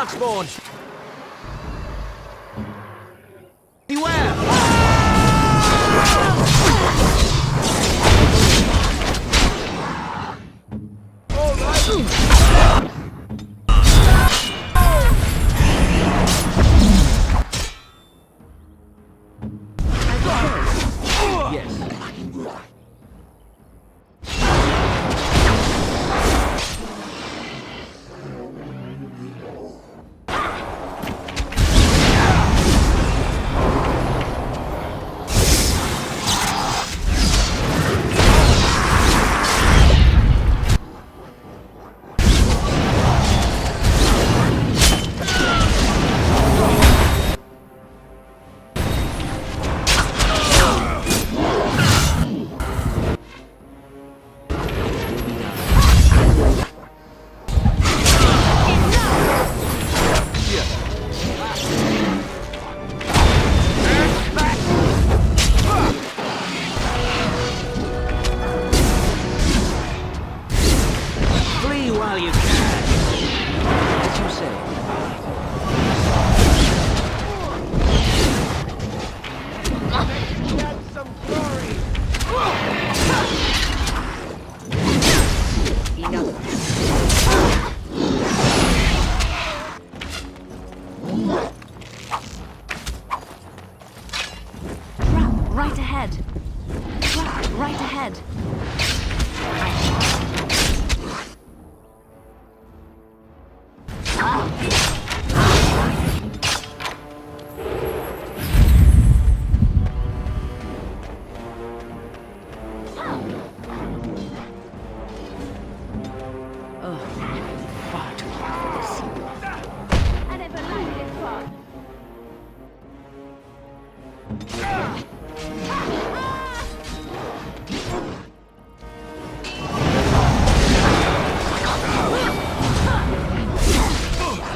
Shark spawn! Beware! Right ahead. Right ahead.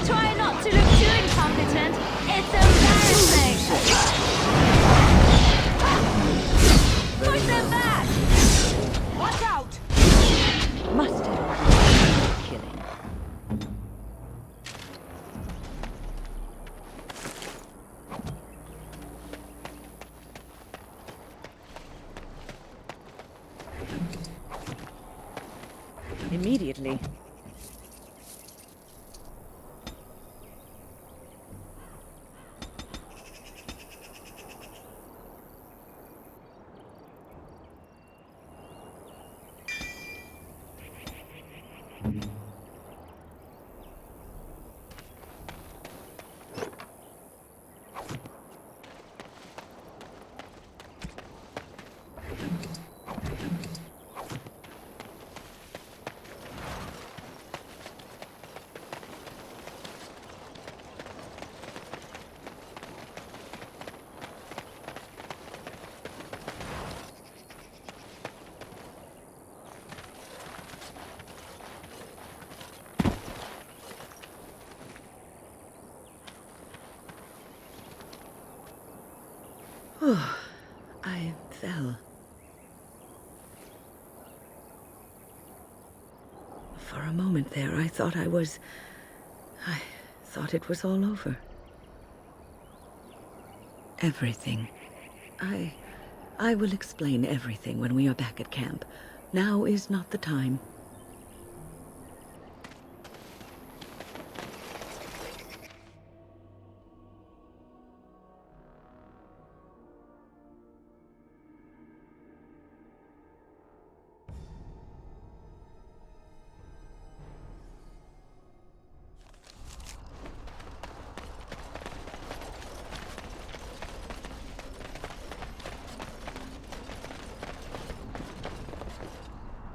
Try not to look too incompetent. It's embarrassing. Push them back. Watch out. Must have killing. Immediately. Oh, I fell. For a moment there, I thought it was all over. Everything. I will explain everything when we are back at camp. Now is not the time.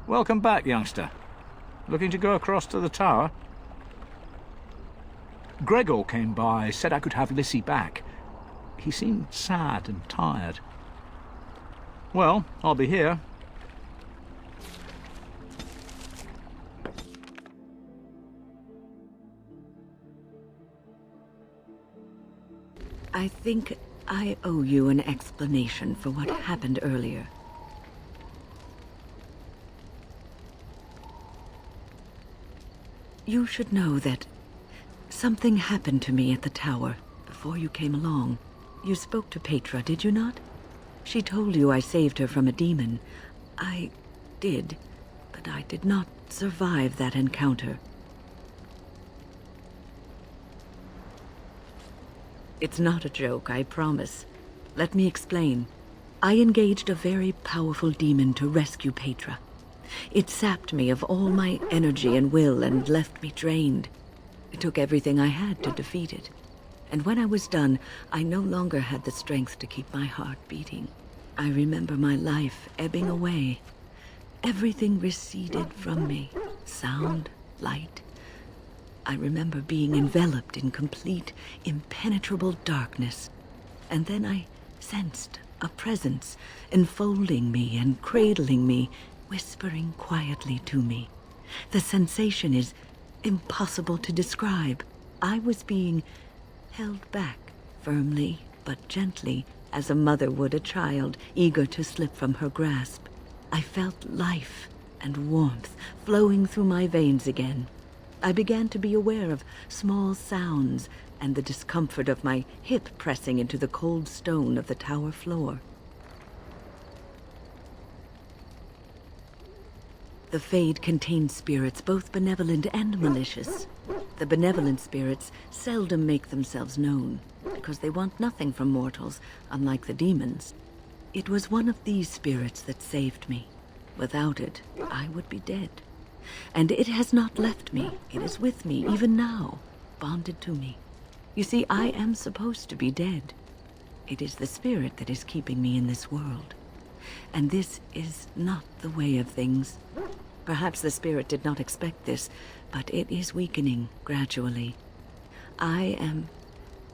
Welcome back, youngster. Looking to go across to the tower? Gregor came by, said I could have Lissy back. He seemed sad and tired. Well, I'll be here. I think I owe you an explanation for what happened earlier. You should know that Something happened to me at the tower before you came along. You spoke to Petra, did you not? She told you I saved her from a demon. I did, but I did not survive that encounter. It's not a joke, I promise. Let me explain. I engaged a very powerful demon to rescue Petra. It sapped me of all my energy and will and left me drained. It took everything I had to defeat it. And when I was done, I no longer had the strength to keep my heart beating. I remember my life ebbing away. Everything receded from me. Sound, light. I remember being enveloped in complete, impenetrable darkness. And then I sensed a presence enfolding me and cradling me, whispering quietly to me. The sensation is impossible to describe. I was being held back, firmly but gently, as a mother would a child, eager to slip from her grasp. I felt life and warmth flowing through my veins again. I began to be aware of small sounds and the discomfort of my hip pressing into the cold stone of the tower floor. The Fade contains spirits both benevolent and malicious. The benevolent spirits seldom make themselves known, because they want nothing from mortals, unlike the demons. It was one of these spirits that saved me. Without it, I would be dead. And it has not left me. It is with me, even now, bonded to me. You see, I am supposed to be dead. It is the spirit that is keeping me in this world. And this is not the way of things. Perhaps the spirit did not expect this, but it is weakening gradually. I am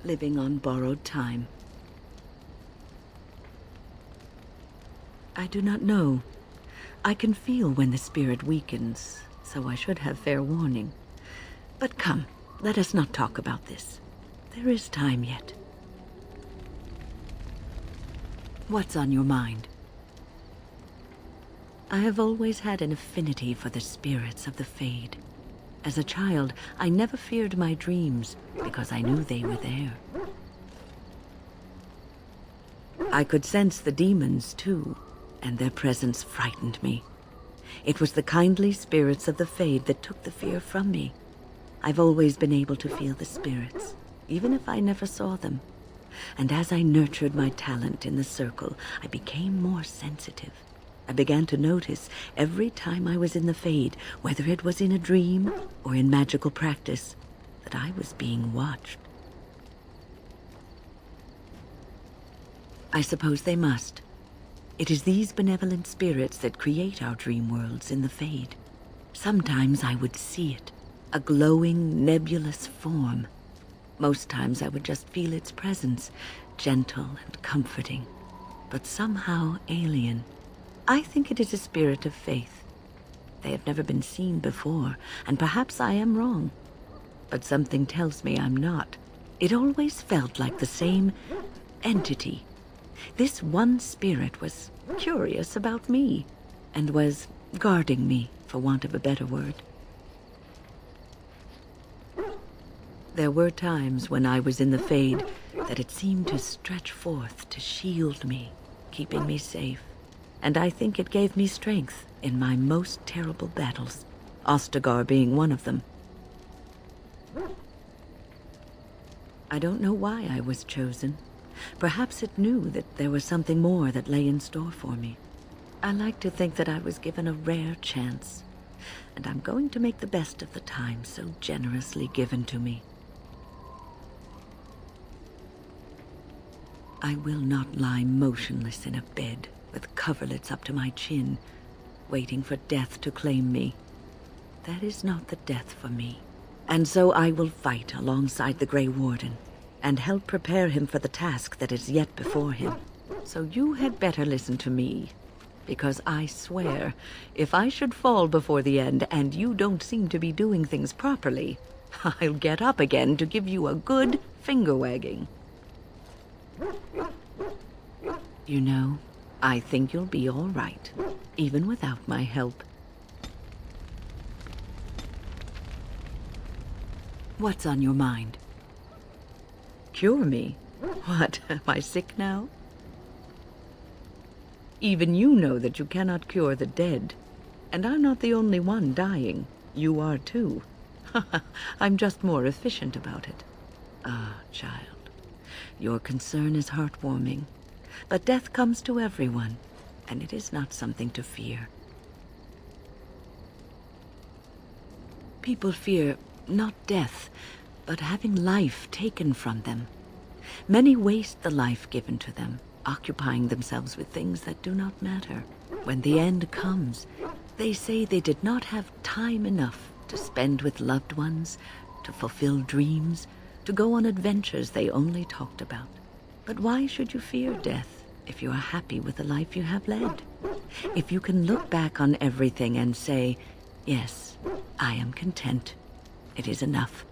living on borrowed time. I do not know. I can feel when the spirit weakens, so I should have fair warning. But come, let us not talk about this. There is time yet. What's on your mind? I have always had an affinity for the spirits of the Fade. As a child, I never feared my dreams because I knew they were there. I could sense the demons, too, and their presence frightened me. It was the kindly spirits of the Fade that took the fear from me. I've always been able to feel the spirits, even if I never saw them. And as I nurtured my talent in the circle, I became more sensitive. I began to notice every time I was in the Fade, whether it was in a dream or in magical practice, that I was being watched. I suppose they must. It is these benevolent spirits that create our dream worlds in the Fade. Sometimes I would see it, a glowing, nebulous form. Most times I would just feel its presence, gentle and comforting, but somehow alien. I think it is a spirit of faith. They have never been seen before, and perhaps I am wrong. But something tells me I'm not. It always felt like the same entity. This one spirit was curious about me, and was guarding me, for want of a better word. There were times when I was in the Fade that it seemed to stretch forth to shield me, keeping me safe. And I think it gave me strength in my most terrible battles, Ostagar being one of them. I don't know why I was chosen. Perhaps it knew that there was something more that lay in store for me. I like to think that I was given a rare chance, and I'm going to make the best of the time so generously given to me. I will not lie motionless in a bed with coverlets up to my chin, waiting for death to claim me. That is not the death for me. And so I will fight alongside the Grey Warden, and help prepare him for the task that is yet before him. So you had better listen to me, because I swear, if I should fall before the end and you don't seem to be doing things properly, I'll get up again to give you a good finger-wagging. You know, I think you'll be all right, even without my help. What's on your mind? Cure me? What, am I sick now? Even you know that you cannot cure the dead. And I'm not the only one dying. You are too. I'm just more efficient about it. Ah, child, your concern is heartwarming. But death comes to everyone, and it is not something to fear. People fear not death, but having life taken from them. Many waste the life given to them, occupying themselves with things that do not matter. When the end comes, they say they did not have time enough to spend with loved ones, to fulfill dreams, to go on adventures they only talked about. But why should you fear death if you are happy with the life you have led? If you can look back on everything and say, yes, I am content. It is enough.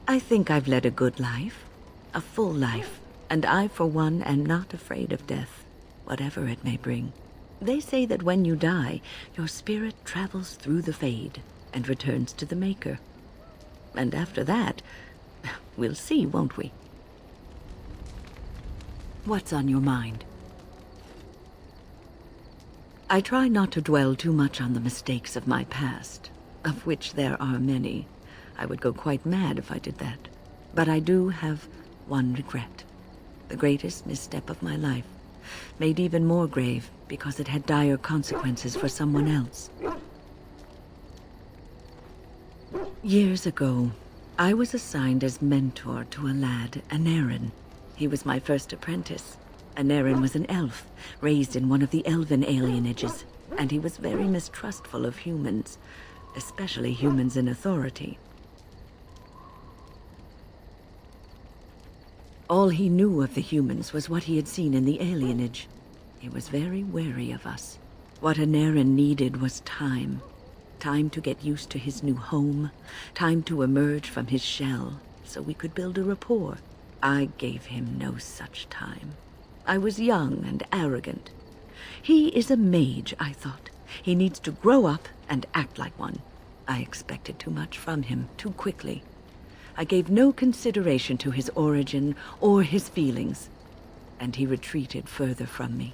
I think I've led a good life, a full life, and I, for one, am not afraid of death, whatever it may bring. They say that when you die, your spirit travels through the fade and returns to the Maker. And after that, we'll see, won't we? What's on your mind? I try not to dwell too much on the mistakes of my past, of which there are many. I would go quite mad if I did that. But I do have one regret. The greatest misstep of my life, made even more grave because it had dire consequences for someone else. Years ago, I was assigned as mentor to a lad, Anarin. He was my first apprentice. Anarin was an elf, raised in one of the elven alienages, and he was very mistrustful of humans, especially humans in authority. All he knew of the humans was what he had seen in the alienage. He was very wary of us. What Anarin needed was time. Time to get used to his new home. Time to emerge from his shell, so we could build a rapport. I gave him no such time. I was young and arrogant. He is a mage, I thought. He needs to grow up and act like one. I expected too much from him too quickly. I gave no consideration to his origin or his feelings, and he retreated further from me.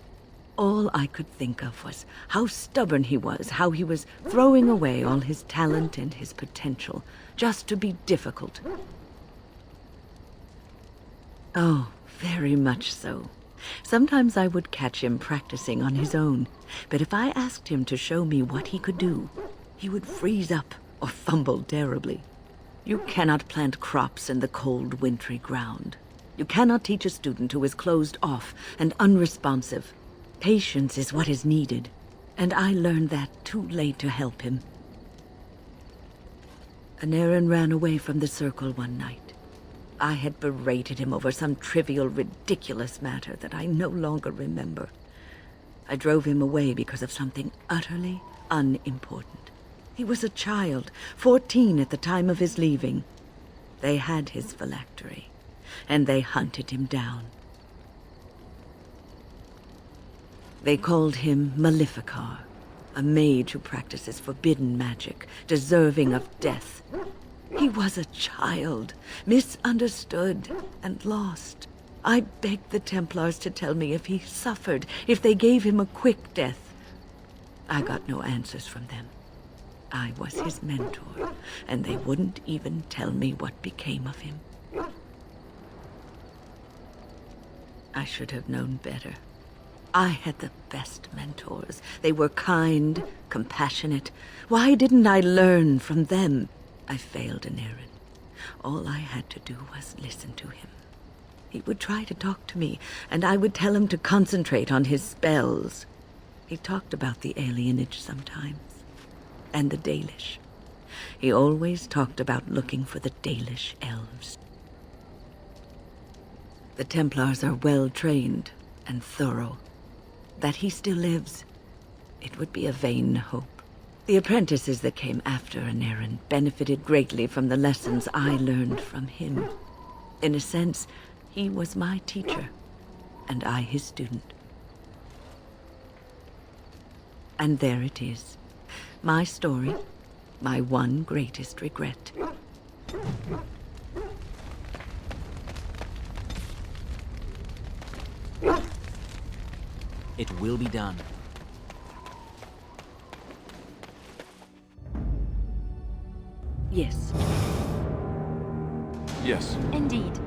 All I could think of was how stubborn he was, how he was throwing away all his talent and his potential just to be difficult. Oh, very much so. Sometimes I would catch him practicing on his own, but if I asked him to show me what he could do, he would freeze up or fumble terribly. You cannot plant crops in the cold, wintry ground. You cannot teach a student who is closed off and unresponsive. Patience is what is needed, and I learned that too late to help him. Anarin ran away from the circle one night. I had berated him over some trivial, ridiculous matter that I no longer remember. I drove him away because of something utterly unimportant. He was a child, 14 at the time of his leaving. They had his phylactery, and they hunted him down. They called him Maleficar, a mage who practices forbidden magic, deserving of death. He was a child, misunderstood and lost. I begged the Templars to tell me if he suffered, if they gave him a quick death. I got no answers from them. I was his mentor, and they wouldn't even tell me what became of him. I should have known better. I had the best mentors. They were kind, compassionate. Why didn't I learn from them? I failed Anarin. All I had to do was listen to him. He would try to talk to me, and I would tell him to concentrate on his spells. He talked about the alienage sometimes, and the Dalish. He always talked about looking for the Dalish elves. The Templars are well trained and thorough. That he still lives, it would be a vain hope. The apprentices that came after Anarin benefited greatly from the lessons I learned from him. In a sense, he was my teacher, and I his student. And there it is, my story, My one greatest regret. It will be done. Yes. Yes. Indeed.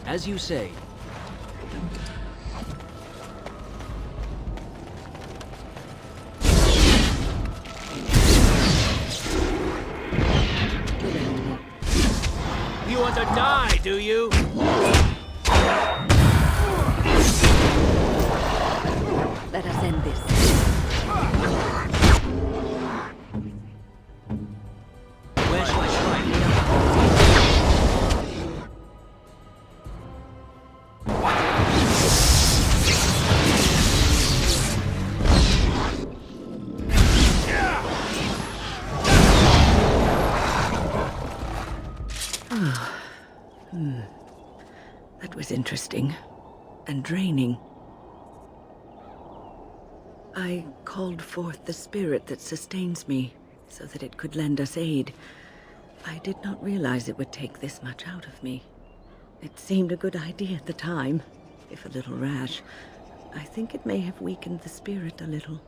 As you say. You want to die, do you? Let us end this. Where shall I strike? That was interesting and draining. I called forth the spirit that sustains me so that it could lend us aid. I did not realize it would take this much out of me. It seemed a good idea at the time, if a little rash. I think it may have weakened the spirit a little.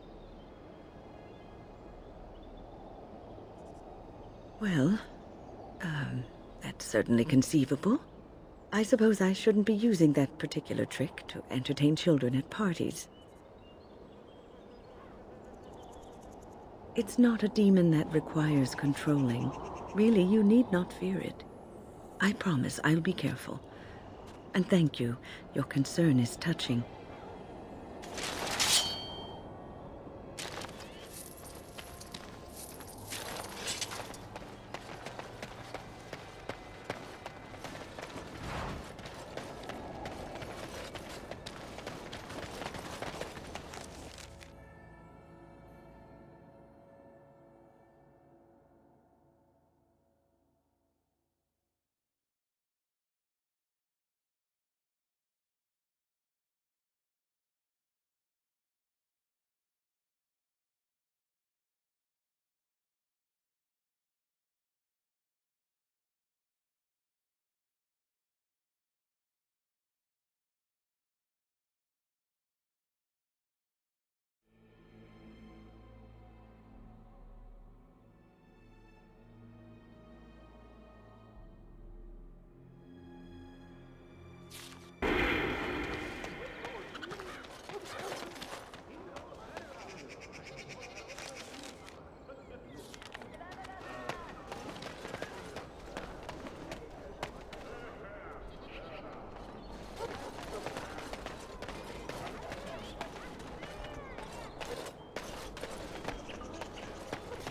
Well, that's certainly conceivable. I suppose I shouldn't be using that particular trick to entertain children at parties. It's not a demon that requires controlling. Really, you need not fear it. I promise I'll be careful. And thank you. Your concern is touching.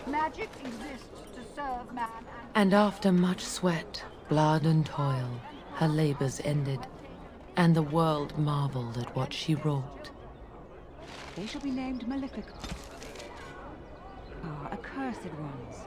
Magic exists to serve man And after much sweat, blood and toil, her labors ended, and the world marveled at what she wrought. They shall be named Maleficant. Ah, accursed ones.